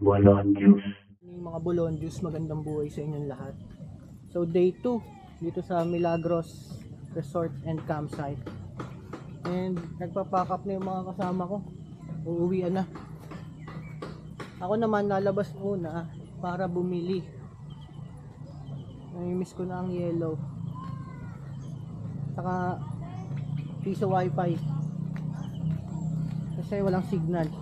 Bolon Juice. Mga Bolon Juice, magandang buhay sa inyong lahat. So day 2 dito sa Milagros Resort and Campsite. And nagpa-pack up na yung mga kasama ko. Uuwian na. Ako naman lalabas muna para bumili. Namimiss ko na ang yellow. Saka piso wifi. Kasi walang signal.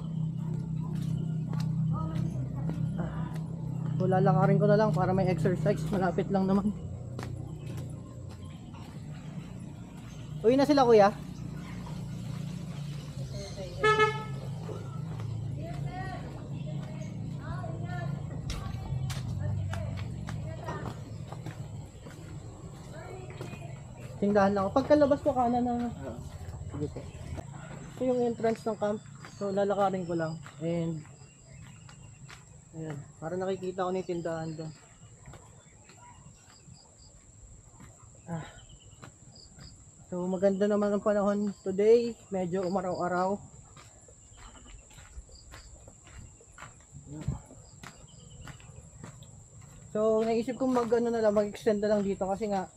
So lalakarin ko na lang para may exercise. Malapit lang naman. Uwi na sila, kuya. Tingdahan lang ako. Pagkalabas ko kanan na. Sige po. Ito yung entrance ng camp. So lalakarin ko lang. And ayan, para nakikita ko na yung tindahan doon. So maganda naman ang panahon today. Medyo umaraw-araw. So naisip ko mag-extend na lang dito kasi nga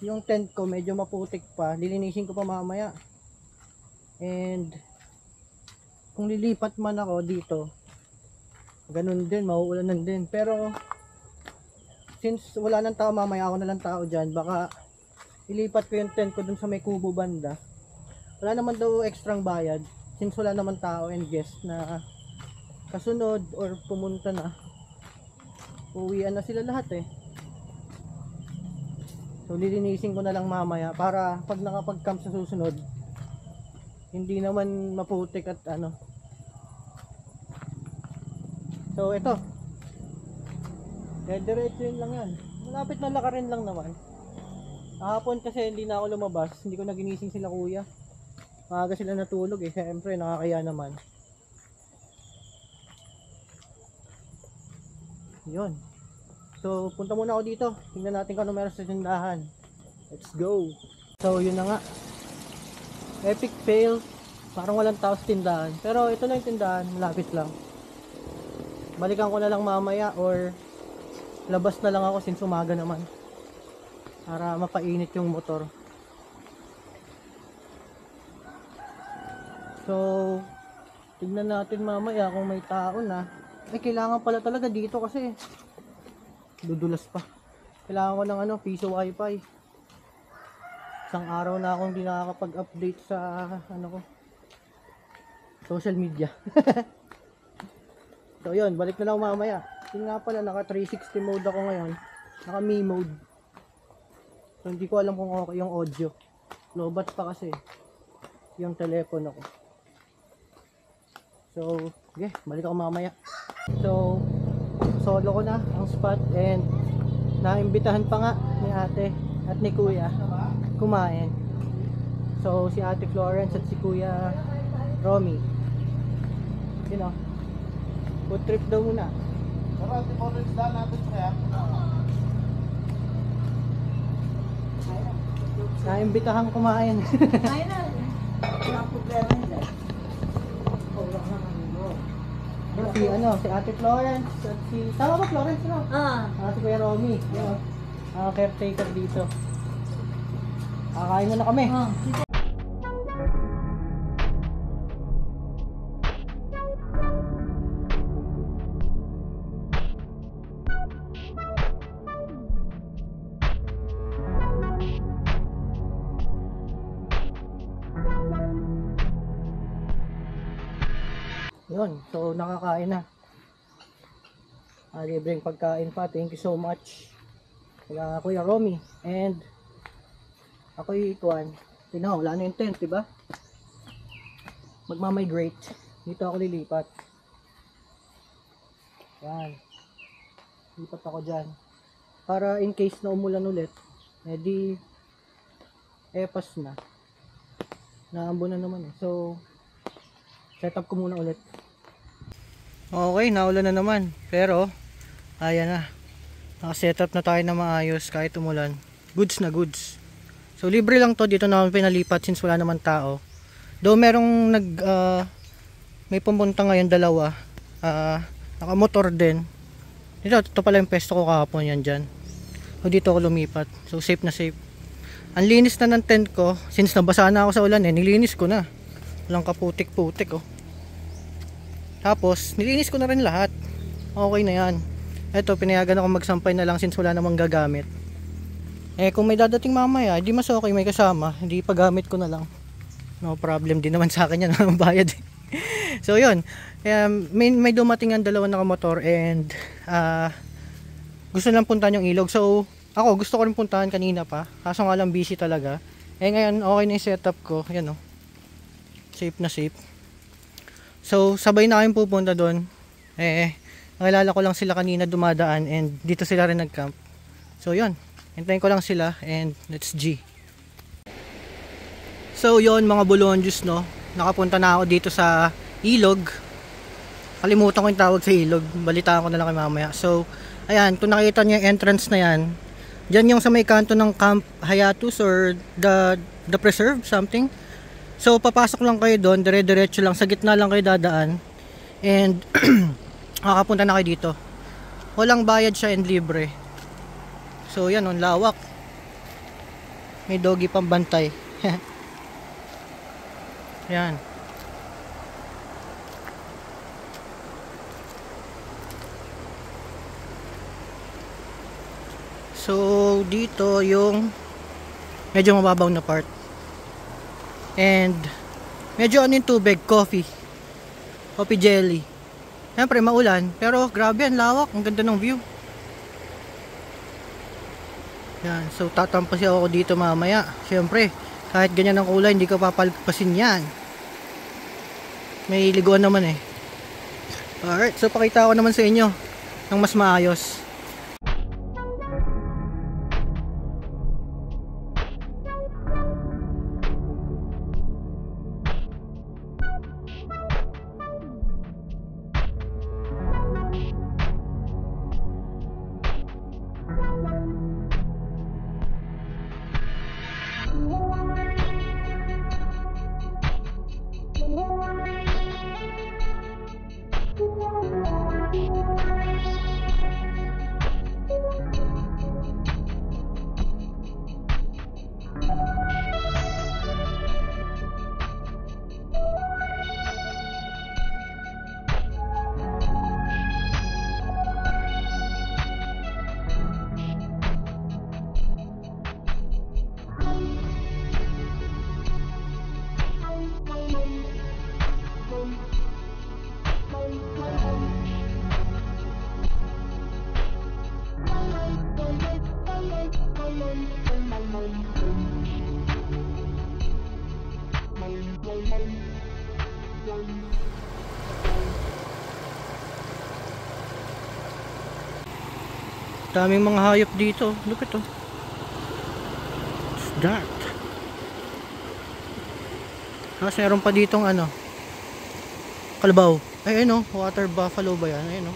yung tent ko medyo maputik pa. Lilinisin ko pa mamaya. And kung lilipat man ako dito, ganun din, mauulanan din. Pero since wala nang tao, mamaya ako na lang tao dyan, baka ilipat ko yung tent ko dun sa may kubo banda. Wala naman daw extrang bayad since wala naman tao and guest na kasunod or pumunta na. Uwian na sila lahat eh. So lilinisin ko na lang mamaya para pag nakapag-camp sa susunod, hindi naman maputik at ano. So ito, diretso yun lang yan. Malapit na lakarin lang naman. Kahapon kasi hindi na ako lumabas, hindi ko na ginising sila kuya. Maaga sila natulog eh, siyempre nakakaya naman. Yun. So punta muna ako dito, tingnan natin kung ano meron sa tindahan. Let's go. So yun na nga, epic fail. Parang walang tao sa tindahan, pero ito lang yung tindahan, malapit lang. Balikan ko na lang mamaya or labas na lang ako since umaga naman para mapainit yung motor. So tignan natin mamaya kung may tao na. Kailangan pala talaga dito kasi dudulas pa. Kailangan ko ng piso wifi. Isang araw na akong hindi nakakapag-update sa social media. So yun, balik na lang mamaya. Yun nga pala, naka 360 mode ako ngayon. Naka Mi mode. So hindi ko alam kung okay yung audio. Lobat pa kasi yung telepono ko. So, okay, balik ako mamaya. So, solo ko na ang spot and naimbitahan pa nga ni ate at ni kuya kumain. So, si ate Florence at si kuya Romy. You know, food trip daw muna. Pero ate Florence daan natin kaya. Naimbitahan kumain. Ayun na. Wala problema nila. Si ate Florence at tama ba Florence no? Si kuya Romy. Yun. Caretaker dito. Kakain muna kami. Yun, so nakakain na. Libreng pagkain pa. Thank you so much kaya kuya Romy. And ako'y ikuan. Tingnan mo, wala na yung tent, diba? Magmamigrate. Dito ako lilipat. Yan. Lipat ako dyan. Para in case na umulan ulit, edi epas na. Naambo na naman eh. So set up ko muna ulit. Okay, naulan na naman. Pero ayan na. Naka-setup na tayo na maayos kahit umulan. Goods na goods. So libre lang to, dito na pinalipat since wala naman tao. Though merong may pumunta ngayon dalawa. Nakamotor din. Ito pala yung pesto ko kahapon, yan dyan. So dito ako lumipat. So safe na safe. Ang linis na ng tent ko. Since nabasa na ako sa ulan nilinis ko na. Walang kaputik-putik oh. Tapos nilinis ko na rin lahat. Okay na yan. Ito pinayagan ako magsampay na lang since wala namang gagamit. Kung may dadating mamaya, di mas okay may kasama. Hindi pagamit ko na lang. No problem din naman sa akin yan. Bayad eh. So yun. May dumating ang dalawa nakamotor and gusto lang puntahan yung ilog. So ako gusto ko rin puntahan kanina pa. Kaso nga lang busy talaga. Ngayon okay na yung setup ko. Yan oh. Safe na safe. So sabay na kayong pupunta doon. Nakilala ko lang sila kanina dumadaan and dito sila rin nag-camp. So yun. Hintayin ko lang sila and let's G. So yun mga bulonjus no. Nakapunta na ako dito sa ilog. Kalimutan ko yung tawag sa ilog. Balitaan ko na lang kay mamaya. So ayan, kung nakita niyo yung entrance na yan, dyan yung sa may kanto ng Camp Hayatus or the Preserve something. So papasok lang kayo doon, dire-diretso lang, sa gitna lang kayo dadaan. And makakapunta na kayo dito. Walang bayad siya and libre. So yan, ang lawak. May doggy pang bantay. Yan. So dito yung medyo mababaw na part. And medyo ano yung tubig, coffee jelly. Siyempre maulan, pero grabe ang lawak, ang ganda ng view. Yan, so tatampasin ako dito mamaya. Siyempre, kahit ganyan ang kulay, hindi ko papalpasin yan. May liguan naman eh. Alright, so pakita ko naman sa inyo ng mas maayos. Daming mga hayop dito. Look at it. It's dark. Tapos meron pa ditong ano, kalabaw. Ay ano, water buffalo ba yan? Ayun o.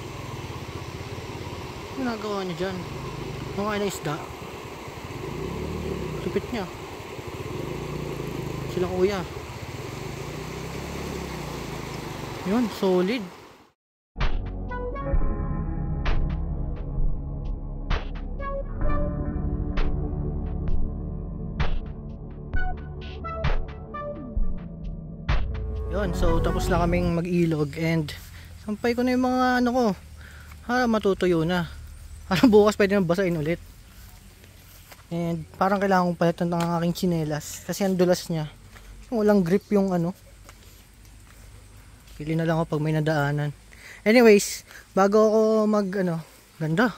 Ano nagawa niya dyan? Mga na isda. Tupit niya. Sila kuya. Yun, solid. Yun, so tapos na kaming mag-ilog and sampay ko na yung mga ano ko. Matutuyo na. Para bukas pwede na basahin ulit. And parang kailangan kong palitan ng aking tsinelas kasi ang dulas niya. Walang grip yung ano. Pili na lang ako pag may nadaanan. Anyways, bago ako mag ano, ganda.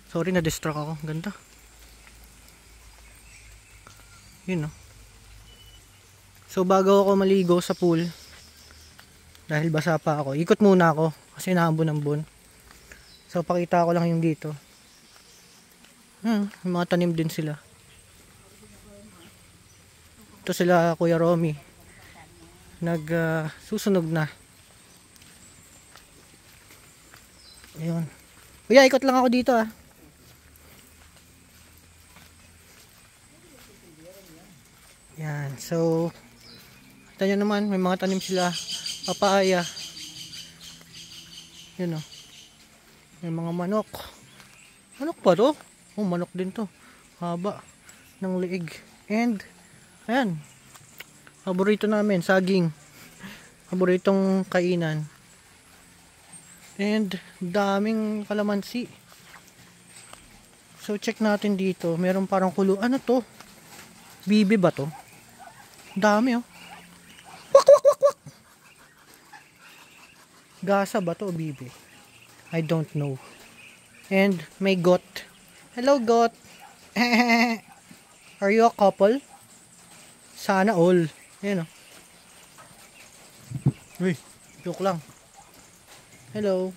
Sorry na distract ako, ganda. Yun no. So bago ako maligo sa pool, dahil basa pa ako, ikot muna ako kasi naambon-ambon. So pakita ko lang yung dito. May mga tanim din sila. Ito sila Kuya Romy. Susunog na. Ayun. Kuya, ikot lang ako dito ah. Yan. So kita nyo naman, may mga tanim sila. Papaya. Yun o. May mga manok. Manok pa to? Oh, manok din to. Haba ng liig. And, ayan. Paborito namin, saging. Paboritong kainan. And, daming kalamansi. So, check natin dito. Meron parang kulo. Ano to? Bibi ba to? Dami oh. Wak, wak, wak, wak. Gasa ba to o bibi? I don't know. And may goat. Hello goat. Are you a couple? Sana all. Ayan o. Uy, joke lang. Hello.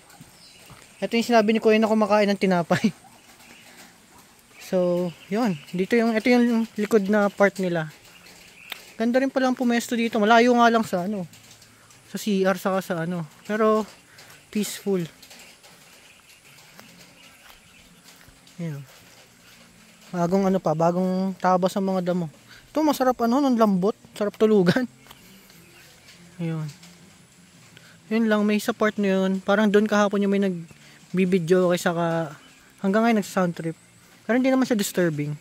Ito yung sinabi ni Kuya na kumakain ng tinapay. So, yun. Ito yung likod na part nila. Ganda rin palang pumesto dito. Malayo nga lang sa sa CR saka sa pero peaceful. Yan. Bagong tabas ang mga damo. Ito masarap ng lambot, sarap tulugan. Ayun. Yun lang, may support na yun. Parang doon kahapon yung may nagbibideo kay saka hanggang ngayon nagsa-sound trip. Pero hindi naman siya disturbing.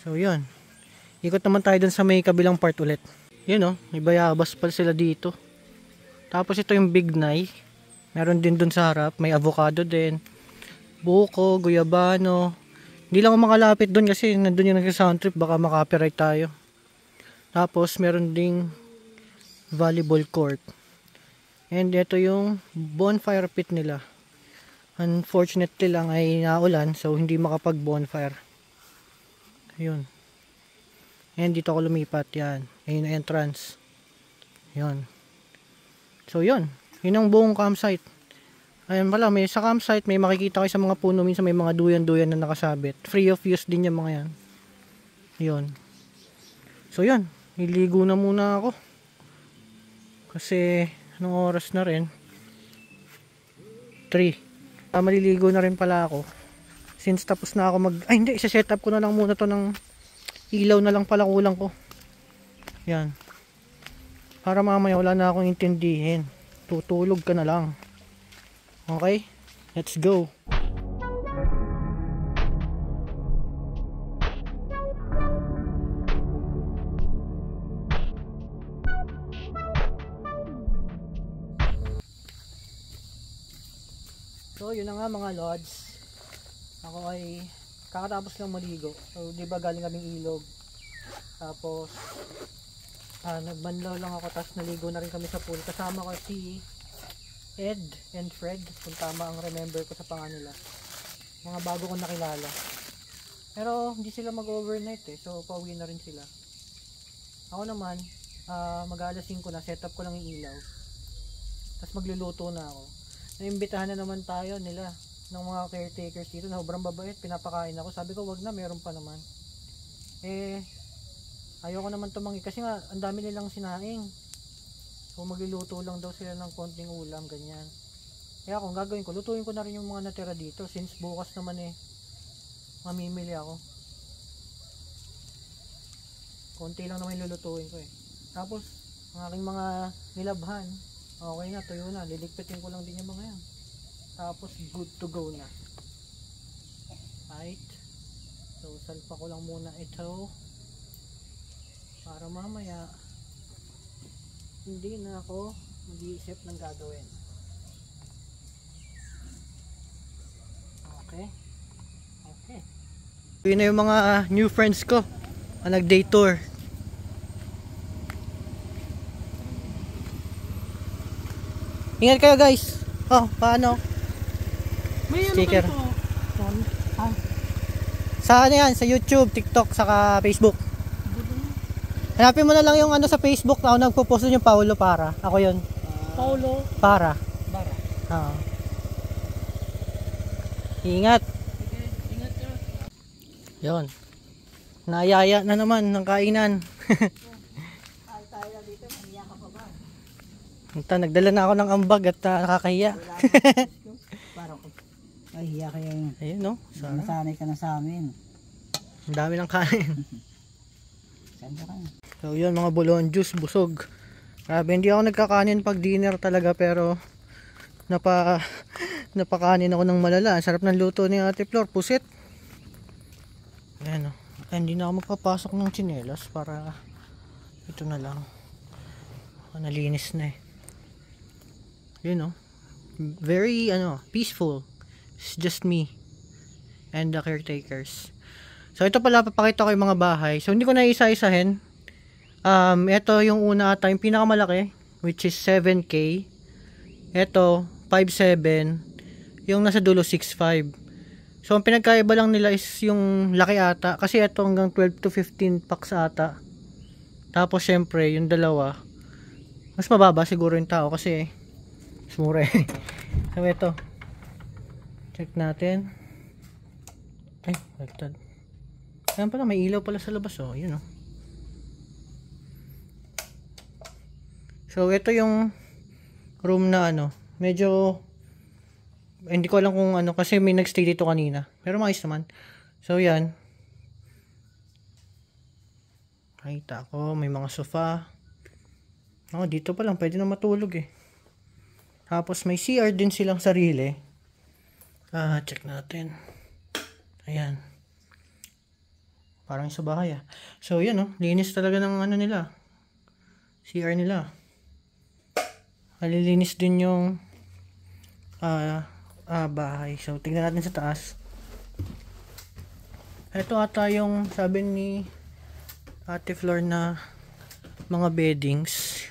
So yun. Ikot naman tayo dun sa may kabilang part ulit. Yun may bayabas pala sila dito. Tapos ito yung Big Nay. Meron din dun sa harap. May avocado din. Buko, guyabano. Hindi lang ako makalapit dun kasi nandun yung nagsa-sound trip. Baka makapiright tayo. Tapos meron ding volleyball court. And ito yung bonfire pit nila. Unfortunately lang ay naulan. So hindi makapag bonfire. Ayun. And dito ako lumipat, yan. Ayun yung entrance. Yun. So yun. Yun ang buong campsite. Ayun pala, sa campsite may makikita kayo sa mga puno. Minsan may mga duyan-duyan na nakasabit. Free of use din yung mga yan. Yun. So yun. Iligo na muna ako. Kasi anong oras na rin? 3. Maliligo na rin pala ako. Since tapos na ako ay hindi, isa-set up ko na lang muna to ng ilaw na lang pala kulang ko. Yan. Para mamaya wala na akong intindihin. Tutulog ka na lang. Okay? Let's go. So, yun na nga mga lods. Ako ay kakatapos lang maligo. So, di ba galing kaming ilog. Tapos, nagbanlaw lang ako. Tapos naligo na rin kami sa pool. Kasama ko si Ed and Fred. Kung tama ang remember ko sa pangalan nila. Mga bago kong nakilala. Pero, hindi sila mag-overnight eh. So, pauwi na rin sila. Ako naman, mag-alas 5 na. Set up ko lang yung ilaw. Tapos magluluto na ako. Naimbitahan na naman tayo nila ng mga caretakers dito na sobrang babait, pinapakain ako. Sabi ko wag na, meron pa naman. Ayoko naman tumangi kasi nga ang dami nilang sinaing. So magluluto lang daw sila ng konting ulam, ganyan. Kaya kung gagawin ko, lutuin ko na rin yung mga natira dito since bukas naman mamimili ako. Konti lang naman lulutuin ko Tapos ang aking mga nilabhan, okay na, tuyo na. Liligpitin ko lang din yung mga yan. Tapos good to go na. Right. So salpa ko lang muna ito para mamaya hindi na ako mag-iisip ng gagawin. Okay. Okay. Yun na yung mga new friends ko na nag-day tour. Ingat kayo guys. Oh, paano? May sticker. Sa yan? Sa YouTube, TikTok, saka Facebook. Hanapin mo na lang yung sa Facebook na ako nagpo-post yung Paulo Para. Ako yun. Paulo Para. Bara. Oo. Ingat. Okay, ingat ka. Yun. Naayaya na naman ng kainan. Ay, tayo dito, maniya ka pa ba? Nagdala na ako ng ambag at nakakahiya. Parang ko. Ay, hiya kayo yun. Ayun no. Sana. Nasanay ka na sa amin. Ang dami ng kain. Saan ka na? So yun mga bulon juice, busog. Grabe, hindi ako nagkakanin pag dinner talaga pero napakanin ako ng malala. Ang sarap ng luto ni Ate Flor, pusit. Ayan o. Hindi na ako magpapasok ng tsinelas para ito na lang. Nalinis na eh. Yun o. Very peaceful. It's just me and the caretakers. So ito pala, papakita ko yung mga bahay. So hindi ko na isa-isahin. Ito yung una ata, yung pinakamalaki, which is 7K. Ito 5.7. Yung nasa dulo 6.5. So ang pinagkaiba lang nila is yung laki ata, kasi ito hanggang 12 to 15 packs ata. Tapos syempre yung dalawa mas mababa siguro yung tao kasi mas mura eh. So ito, check natin. Ay, baliktad. Ayan pala, may ilaw pala sa labas oh, yun oh. So ito yung room na medyo hindi ko alam kung kasi may nagstay dito kanina, pero maayos naman. So yan, nakita ko may mga sofa. Dito pa lang pwede na matulog eh. Tapos may CR din silang sarili. Check natin. Ayan, parang sa bahay ah. So yan linis talaga ng nila, CR nila. Malilinis din yung bahay. So tingnan natin sa taas. Ito ata yung sabi ni Ate Flor na mga beddings.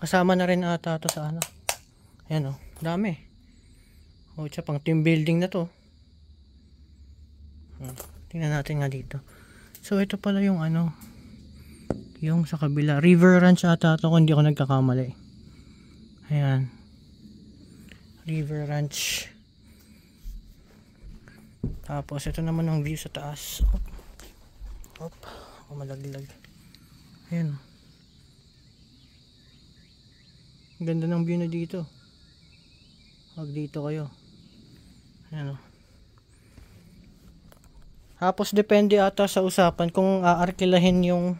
Kasama na rin ata ito sa Ayan dami. Siya pang team building na to. Tingnan natin nga dito. So ito pala yung yung sa kabila, River Ranch ata ito kung hindi ako nagkakamali. Ayan, River Ranch. Tapos ito naman ang view sa taas. Malaglag. Ayan, ganda ng view na dito. Huwag dito kayo. Ayan Tapos depende ata sa usapan kung aarkilahin yung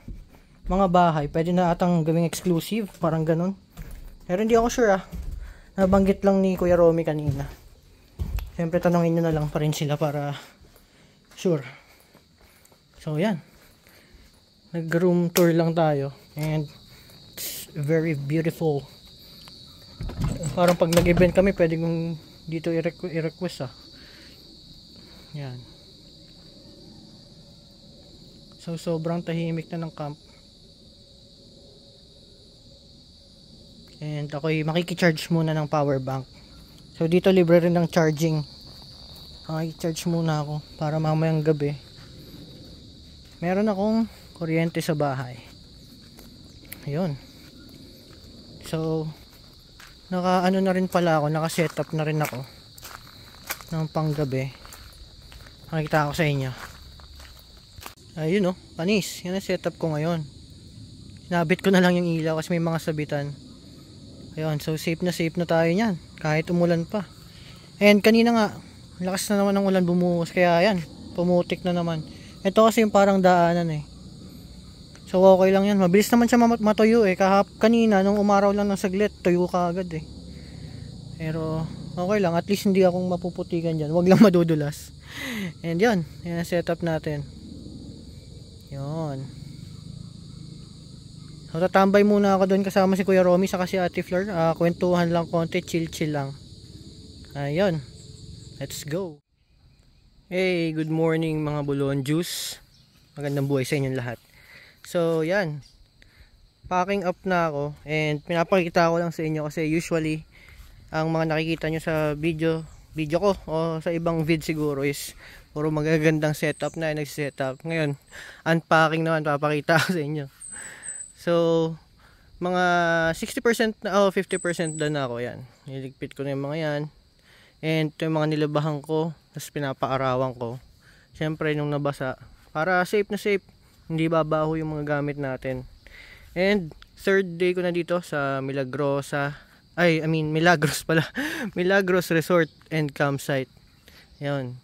mga bahay, pwede na atang gawing exclusive, parang ganun. Pero hindi ako sure nabanggit lang ni Kuya Romy kanina. Siyempre tanongin nyo na lang pa rin sila para sure. So yan, nag room tour lang tayo and it's very beautiful. Parang pag nag-event kami pwede kong dito i-request Yan. So sobrang tahimik na ng camp. And ako'y makikicharge muna ng power bank. So dito libre rin ng charging. Makikicharge muna ako para mamayang gabi meron akong kuryente sa bahay. Ayun. So naka na rin pala ako, naka setup na rin ako ng panggabi. Nakikita ko sa inyo. Ayun panis. Yan ang setup ko ngayon. Sinabit ko na lang yung ilaw kasi may mga sabitan. Ayun, so safe na tayo niyan kahit umulan pa. And kanina nga lakas na naman ng ulan bumuhos, kaya yan, pumutik na naman. Ito kasi yung parang daanan so okay lang yan, mabilis naman siya matuyo kanina nung umaraw lang ng saglit tuyo ka agad pero okay lang, at least hindi akong mapuputikan dyan, wag lang madudulas. And yan ang setup natin. Yun. So tatambay muna ako doon kasama si Kuya Romy saka si Ate Flor. Kwentuhan lang konti, chill lang. Ayun. Let's go. Hey, good morning mga bulon juice. Magandang buhay sa inyong lahat. So yan, packing up na ako and pinapakita ko lang sa inyo kasi usually ang mga nakikita nyo sa video ko o sa ibang vid siguro is puro magagandang setup na nagsisetup. Ngayon unpacking naman, papakita ko sa inyo. So mga 60% na 50% done na ako. Yan, niligpit ko na yung mga yan. And ito yung mga nilabahan ko, tapos pinapaarawan ko. Siyempre nung nabasa, para safe na safe, hindi babaho yung mga gamit natin. And third day ko na dito sa Milagros pala. Milagros Resort and Campsite. Ayun,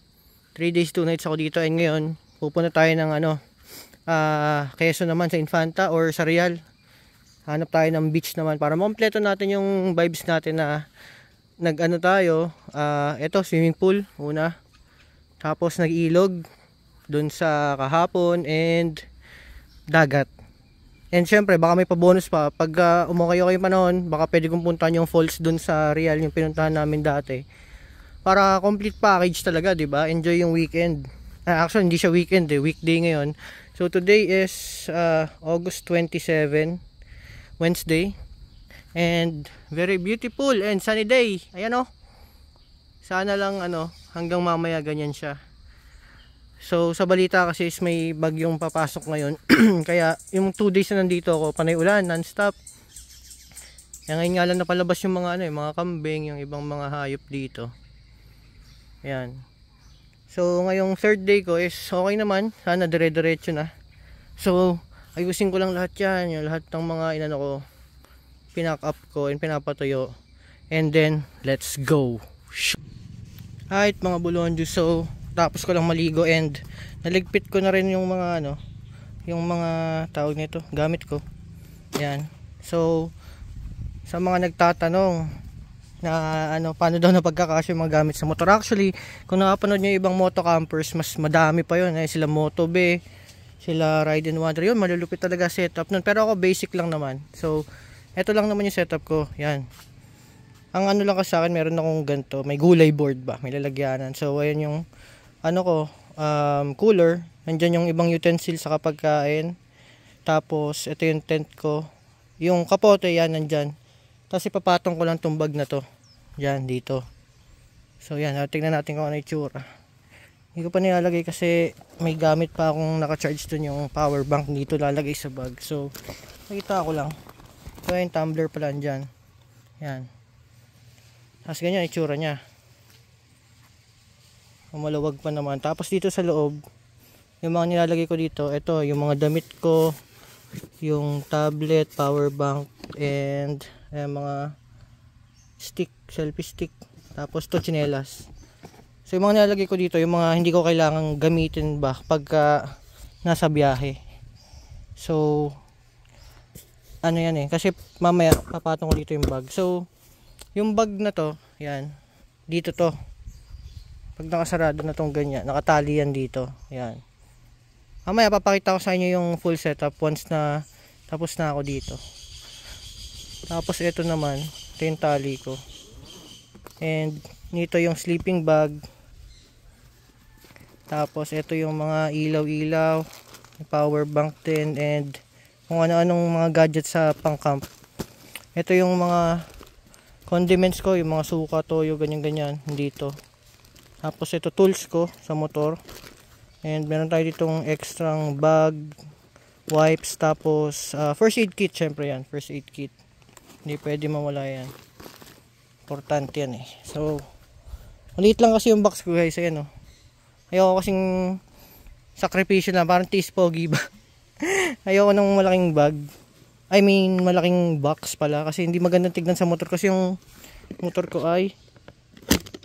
3 days 2 nights ako dito. And ngayon pupunta tayo ng Quezon naman, sa Infanta or sa Real. Hanap tayo ng beach naman para makompleto natin yung vibes natin na nag-ano tayo, ito swimming pool una. Tapos nag-ilog dun sa kahapon and dagat. And syempre baka may pa-bonus pa pag umukay kayo panahon, baka pwede kong puntahan yung falls dun sa Real, yung pinuntahan namin dati. Para complete package talaga, 'di ba? Enjoy yung weekend. Actually hindi siya weekend weekday ngayon. So today is August 27, Wednesday. And very beautiful and sunny day. Ayan oh. Sana lang hanggang mamaya ganyan siya. So sa balita kasi is may bagyong papasok ngayon. Kaya yung 2 days na nandito ako, panay ulan, non-stop. Kaya ngayon nga lang napalabas yung mga yung mga kambing, yung ibang mga hayop dito. Ayan. So ngayong 3rd day ko is okay naman. Sana dire-diretso na. So ayusin ko lang lahat yan. Yung lahat ng mga ko, pinack up ko and pinapatuyo. And then let's go. Alright mga bulonjo, so tapos ko lang maligo and naligpit ko na rin yung mga yung mga tawag nito, gamit ko. Yan. So sa mga nagtatanong na paano daw na pagkakasya yung mga gamit sa motor. Actually, kung nakapanood nyo yung ibang moto campers, mas madami pa yun. Sila Motobe, sila Ride and Wonder. Yun, malulupit talaga setup nun. Pero ako basic lang naman. So eto lang naman yung setup ko. Yan. Ang lang kasi sa akin, meron akong ganito, may gulay board ba, may lalagyanan. So ayan yung cooler, nandiyan yung ibang utensils sa pagkain. Tapos ito yung tent ko. Yung kapote yan nandiyan. Tapos ipapatong ko lang tong bag na to. Diyan dito. So yan, tingnan natin kung ano itsura. Hindi ko pa nilalagay kasi may gamit pa akong naka-charge dun, yung power bank dito lalagay sa bag. So nakita ko lang. So yung tumbler pala dyan. Yan. Tapos ganyan itsura niya. Maluwag pa naman. Tapos dito sa loob, yung mga nilalagay ko dito, ito yung mga damit ko, yung tablet, power bank, and mga stick, selfie stick. Tapos to tsinelas. So yung mga nilalagay ko dito, yung mga hindi ko kailangang gamitin ba pagka nasa biyahe. So yan kasi mamaya papatong ko dito yung bag. So yung bag na to, yan, dito to. Pag nakasarado na tong ganyan, nakatali yan dito. Yan. Mamaya papakita ko sa inyo yung full setup once na tapos na ako dito. Tapos ito naman, ito yung tali ko. And nito yung sleeping bag. Tapos ito yung mga ilaw-ilaw, power bank din, and kung ano-anong mga gadgets sa pang-camp. Ito yung mga condiments ko, yung mga suka, toyo, ganyan-ganyan dito. Tapos ito tools ko sa motor. And meron tayo ditong extrang bag, wipes, tapos first aid kit, syempre yan, first aid kit. Hindi pwede mawala yan. Importante yan eh. So, maliit lang kasi yung box ko guys, ayan oh. Ayoko kasing sakripisyo na, parang tease pogi ba? Ayoko ng malaking bag. I mean, malaking box pala kasi hindi magandang tignan sa motor kasi yung motor ko ay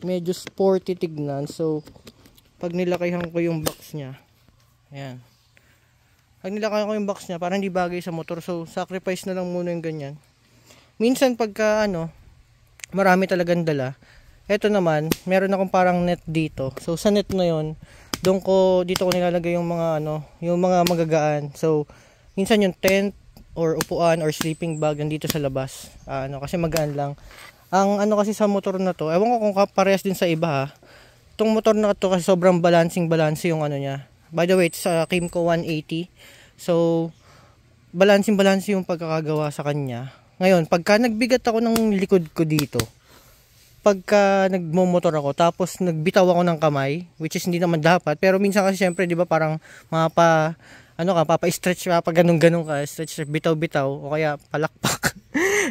medyo sporty tignan. So pag nilakayan ko yung box niya, ayan, pag nilakayan ko yung box niya parang hindi bagay sa motor, so sacrifice na lang muna yung ganyan. Minsan pagka marami talagang dala, eto naman meron akong parang net dito. So sa net na yon, dito ko nilalagay yung mga yung mga magagaan. So minsan yung tent or upuan or sleeping bag nandito sa labas. Kasi magaan lang. Ang kasi sa motor na to, ewan ko kung parehas din sa iba ha. Itong motor na to kasi sobrang balance yung niya. By the way, it's Kymco 180. So balance yung pagkakagawa sa kanya. Ngayon, pagka nagbigat ako ng likod ko dito, pagka nagmomotor ako tapos nagbitaw ako ng kamay, which is hindi naman dapat, pero minsan kasi syempre 'di ba parang papa-stretch ka, pag ganun ka, stretch, bitaw-bitaw, o kaya palakpak.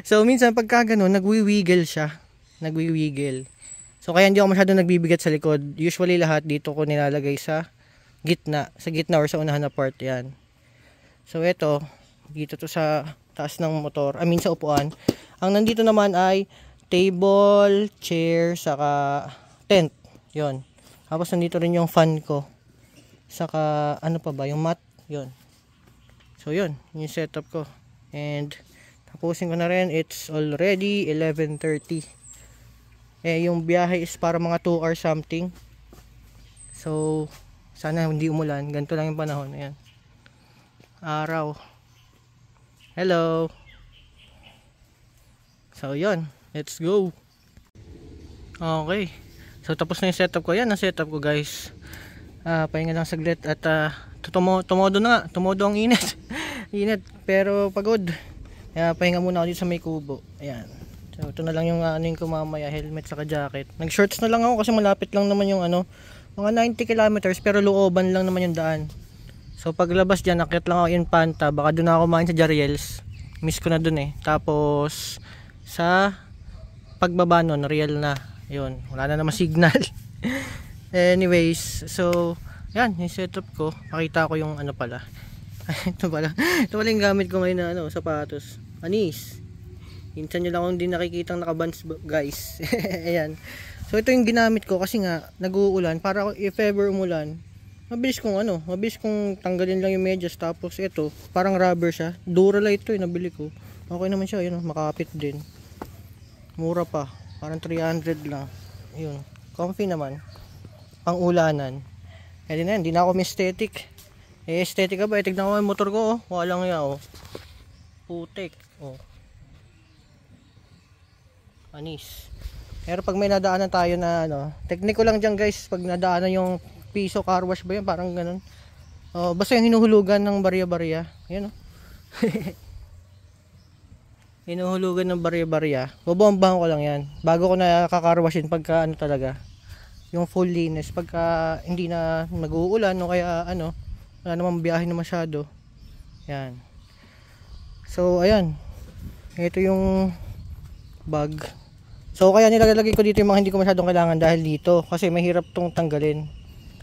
So, minsan pagka ganun, nagwi-wiggle siya. Nagwi-wiggle. So, kaya hindi ako masyado nagbibigat sa likod. Usually, lahat dito ko nilalagay sa gitna or sa unahan na part, yan. So, ito, dito to sa taas ng motor, sa upuan. Ang nandito naman ay table, chair, saka tent. Yon. Tapos, nandito rin yung fan ko. Saka, yung mat. Yun. So yun, yung setup ko. And tapusin ko na rin. It's already 11:30. Eh yung biyahe is para mga 2 hours something. So sana hindi umulan. Ganito lang yung panahon. Ayan. Araw. Hello. So yun. Let's go. Okay. So tapos na yung setup ko. Yan ang setup ko guys. Pahinga lang saglit at tumodo na nga. Tumodo ang init. Init pero pagod. Kaya pahinga muna ako dito sa may kubo. Ayan. So ito na lang yung ano ko mamaya. Helmet saka jacket. Nag shorts na lang ako kasi malapit lang naman yung ano. Mga 90 kilometers pero looban lang naman yung daan. So paglabas dyan, akyat lang ako in Panta. Baka doon ako kumain sa Jariel's. Miss ko na doon eh. Tapos sa pagbaba nun, real na. Yun, wala na naman signal. Anyways, so yan, yung setup ko. Pakita ko yung ano pala. Ito pala yung gamit ko ngayon na ano, sapatos. Anis. Hinsan nyo lang kung hindi nakikitang nakabans guys. Ayan. So ito yung ginamit ko kasi nga nag-uulan para if ever umulan, mabilis kong tanggalin lang yung medyas. Tapos ito, parang rubber siya. Duralite ito, nabili ko. Okay naman siya, yun, makapit din. Mura pa, parang 300 lang. Yun, comfy naman. Pang-ulanan. Eh din na, hindi na ako aesthetic. Eh aesthetic ka ba? Tignan ko yung motor ko, oh. Walang nga, oh. Putik, oh. Anis. Pero pag may nadaanan tayo na ano, tekniko lang dyan guys, pag nadaanan yung piso car wash ba yun, parang ganun. Basta yung hinuhulugan ng barya-barya. Yan, oh. Hinuhulugan ng barya-barya. Bobombahan ko lang yan. Bago ko na kakarwashin pagka ano talaga. Yung full linis. Pagka hindi na nag-uulan o kaya ano, wala namang biyahe na masyado. Yan. So, ayan. Ito yung bag. So kaya nilalagay ko dito yung mga hindi ko masyadong kailangan dahil dito kasi mahirap tong tanggalin.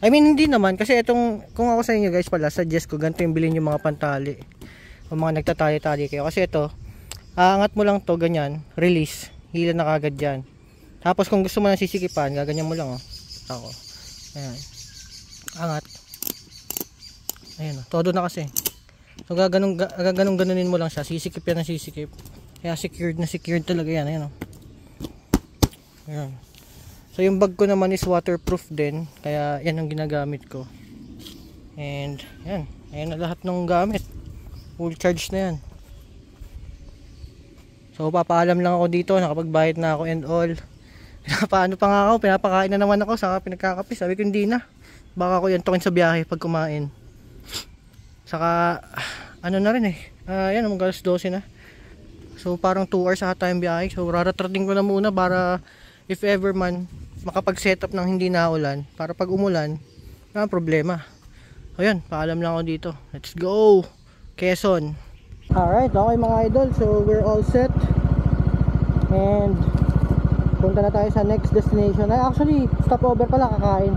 I mean hindi naman kasi itong, kung ako sa inyo guys pala, suggest ko ganito yung bilhin yung mga pantali o mga nagtatali-tali kayo kasi ito, aangat mo lang to ganyan, release, hila na kagad dyan. Tapos kung gusto mo nang sisikipan, gaganyan mo lang, oh. Ako. Ayan. Angat. Ayan, oh. Todo na kasi. So gaganong-ganunin mo lang siya, sisikip yan ng sisikip. Kaya secured na secured talaga yan. Ayan, oh. Ayan. So yung bag ko naman is waterproof din, kaya yan ang ginagamit ko. And yan, ayan na lahat ng gamit. Full charge na yan. So papaalam lang ako dito, nakapagbayad na ako and all. Paano pa nga ako, pinapakain na naman ako, saka pinagkakape. Sabi ko hindi na, baka ko yan tukin sa biyahe pag kumain. Saka ano na rin eh, yan, mga alas 12 na. So parang 2 hours ata yung biyahe. So raratrating ko na muna para if ever man makapag-set up ng hindi naulan, para pag umulan, wala problema. So yan, paalam lang ako dito. Let's go! Quezon. Alright, okay mga idol. So we're all set. And punta na tayo sa next destination. Ay actually, stopover pala, kakain.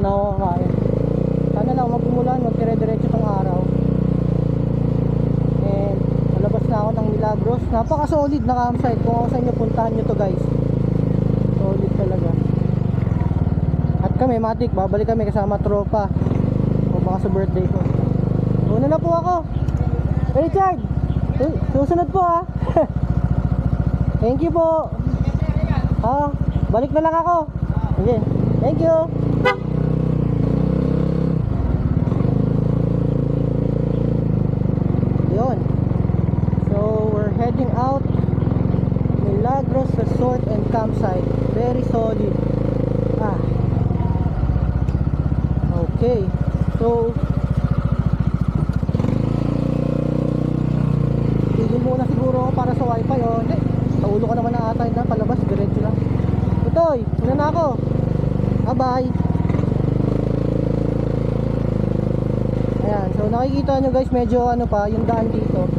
Na ako kakain. Sana lang mag-umulan, magkire-diretso tong araw. And malabas na ako ng Milagros. Napaka-solid na campsite. Kung ako sa inyo, puntahan nyo to guys. Solid talaga. At kami, matik, babalik kami kasama tropa. O baka sa birthday ko. Una na po ako. Hey Richard, susunod po ha. Thank you po. Balik na lang ako. Okay. Thank you. Yun. So we're heading out. Milagros Resort and Campsite. Very solid. Okay. So tigil muna siguro ako para sa wifi. Hindi. Sa ulo ko naman na ata na palabas. Diretso lang. Utoy, una na ako. Bye. Ayan. So nakikita nyo guys, medyo ano pa yung daan dito.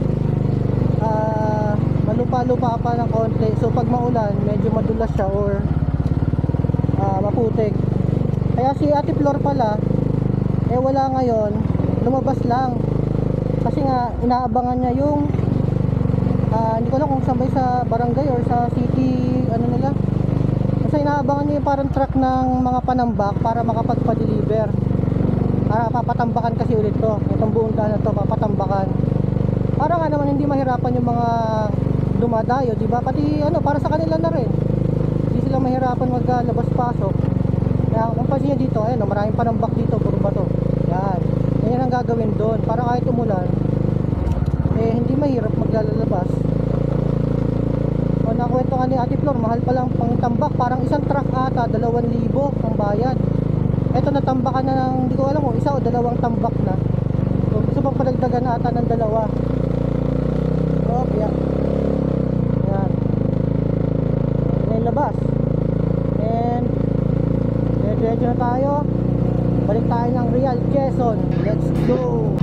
Malupa-lupa pa ng konti. So pag maulan, medyo madulas siya or maputik. Kaya si Ate Flor pala, wala ngayon, lumabas lang. Kasi nga, inaabangan niya yung hindi ko alam kung sabay sa barangay or sa city, ano nila. Kasi inaabangan niya yung parang truck ng mga panambak para makapagpa-deliver. Papatambakan kasi ulit to. Itong buong daan na to, papatambakan. Para nga naman hindi mahirapan yung mga dumadayo, di ba? Pati ano, para sa kanila na rin. Hindi sila sila mahirapan maglabas-pasok. Kaya kung pansin nyo dito, ayun, maraming panambak dito, puro bato. Yan. Yan ang gagawin doon. Para kahit umulan, hindi mahirap maglalabas. O nakwento ka ni Ate Flor, mahal pa lang pang tambak. Parang isang truck ata, 2,000 ang bayad. Eto natambakan na ng, hindi ko alam kung 1 o 2 tambak na. So, gusto pang padagdagan na ata ng 2. Oh, yan. Yan. Yan yung labas. And diretso na tayo. Balik tayo ng Real Quezon. Let's go.